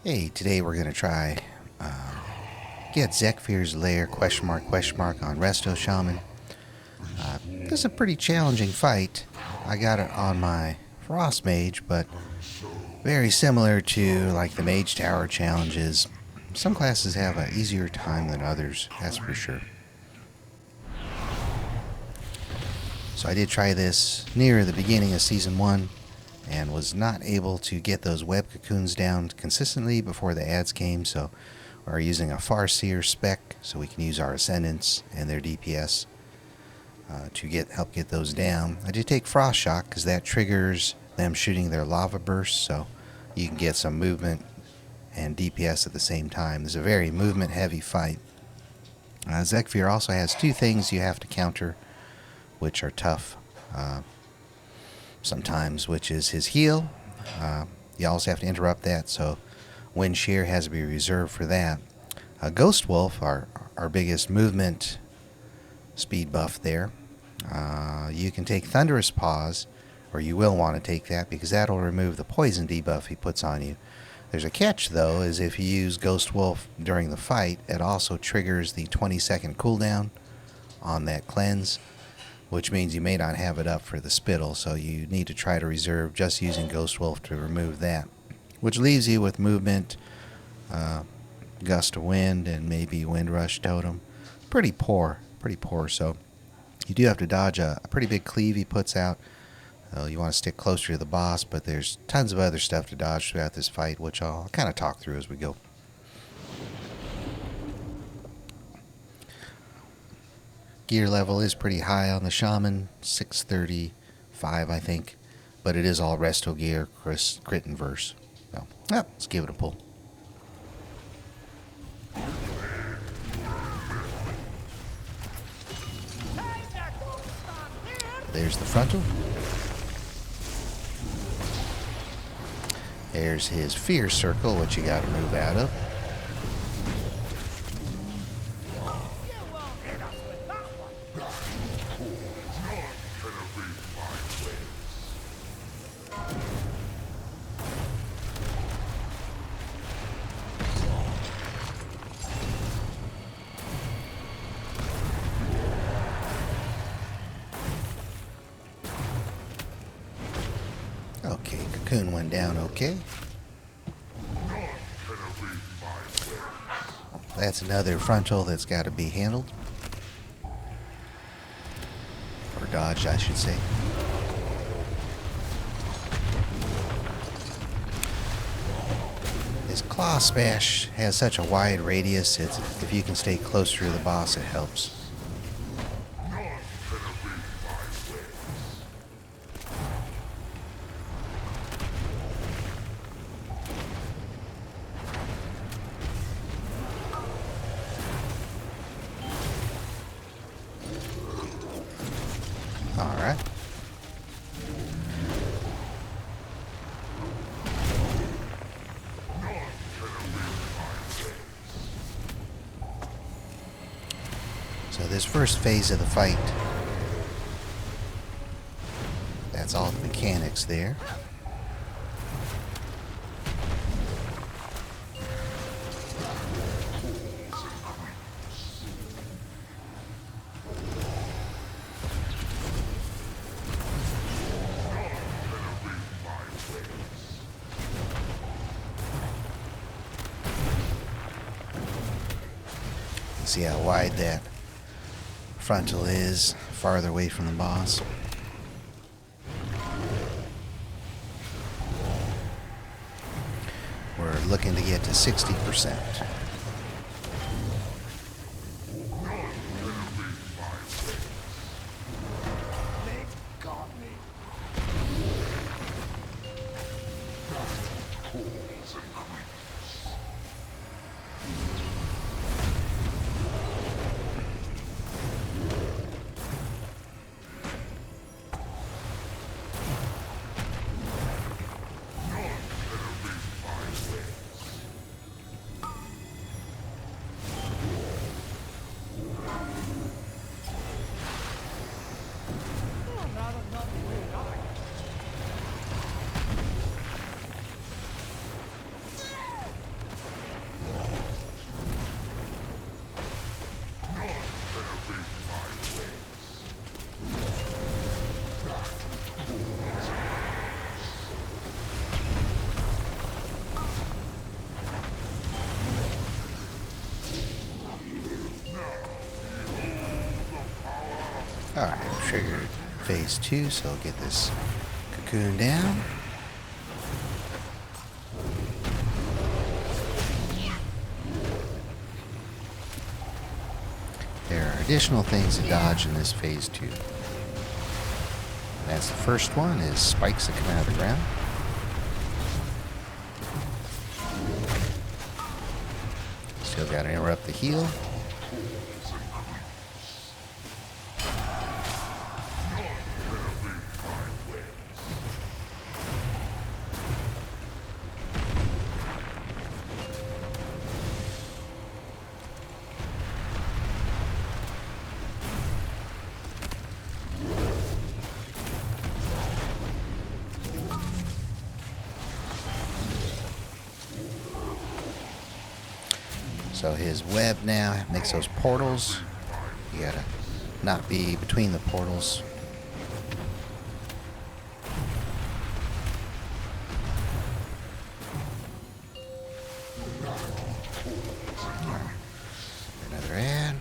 Hey, today we're going to try get Zekvir's lair question mark on Resto Shaman. This is a pretty challenging fight. I got it on my Frost Mage, but very similar to like the Mage Tower challenges. Some classes have an easier time than others, that's for sure. So I did try this near the beginning of Season 1 and was not able to get those web cocoons down consistently before the ads came, so we're using a Farseer spec so we can use our Ascendants and their DPS to help get those down. I did take Frost Shock because that triggers them shooting their lava bursts, so you can get some movement and DPS at the same time. It's a very movement heavy fight. Zekvir also has two things you have to counter, which are tough sometimes, which is his heal. You also have to interrupt that, so Wind Shear has to be reserved for that. Ghost Wolf, our biggest movement speed buff there. You can take Thunderous Paws, or you will want to take that because that'll remove the poison debuff he puts on you. There's a catch though, is if you use Ghost Wolf during the fight, it also triggers the 20-second cooldown on that cleanse, which means you may not have it up for the spittle, so you need to try to reserve just using Ghost Wolf to remove that, which leaves you with movement, Gust of Wind, and maybe Wind Rush Totem. Pretty poor, so you do have to dodge a pretty big cleave he puts out. You want to stick closer to the boss, but there's tons of other stuff to dodge throughout this fight, which I'll kind of talk through as we go. Gear level is pretty high on the Shaman, 635 I think, but it is all Resto gear, crit and verse. So, let's give it a pull. There's the frontal. There's his fear circle, which you gotta move out of. Okay, cocoon went down okay. That's another frontal that's got to be handled. Or dodged, I should say. His claw smash has such a wide radius, if you can stay closer to the boss, it helps. Alright. So this first phase of the fight, that's all the mechanics there. See how wide that frontal is, farther away from the boss. We're looking to get to 60%. triggered phase 2, so I'll get this cocoon down. There are additional things to dodge in this phase 2. That's the first one, is spikes that come out of the ground. Still got to interrupt the heal. So his web now makes those portals. You gotta not be between the portals. Another ad.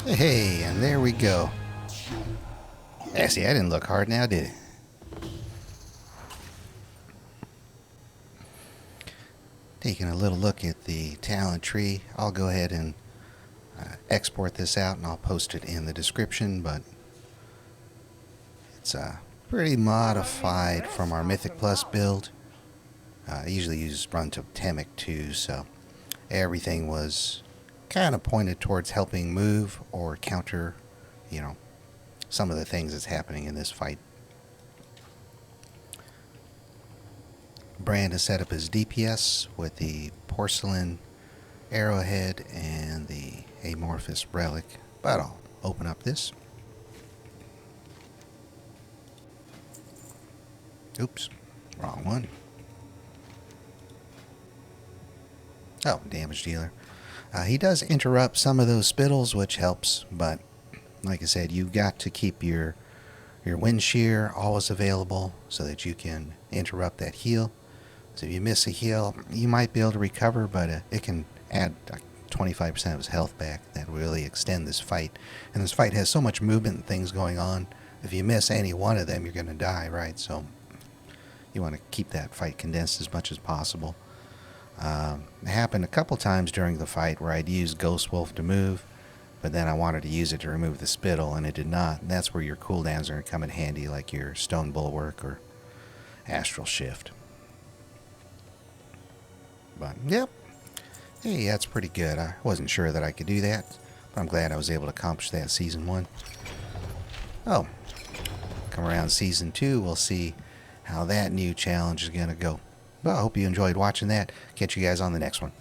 Hey, and there we go. Yeah, see, I didn't look hard now, did it? Taking a little look at the talent tree, I'll go ahead and export this out and I'll post it in the description, but it's pretty modified from our Mythic Plus build. I usually run Totemic too, so everything was kind of pointed towards helping move or counter, you know, some of the things that's happening in this fight. Brand is set up as DPS with the porcelain arrowhead and the amorphous relic, but I'll open up this. Oops, wrong one. Oh, damage dealer. He does interrupt some of those spittles, which helps, but like I said, you've got to keep your wind shear always available so that you can interrupt that heal. So if you miss a heal, you might be able to recover, but it can add 25% of his health back. That will really extend this fight. And this fight has so much movement and things going on. If you miss any one of them, you're going to die, right? So you want to keep that fight condensed as much as possible. It happened a couple times during the fight where I'd use Ghost Wolf to move, but then I wanted to use it to remove the spittle, and it did not. And that's where your cooldowns are going to come in handy, like your Stone Bulwark or Astral Shift. But, yep. Hey, that's pretty good. I wasn't sure that I could do that, but I'm glad I was able to accomplish that Season 1. Oh, come around Season 2, we'll see how that new challenge is going to go. Well, I hope you enjoyed watching that. Catch you guys on the next one.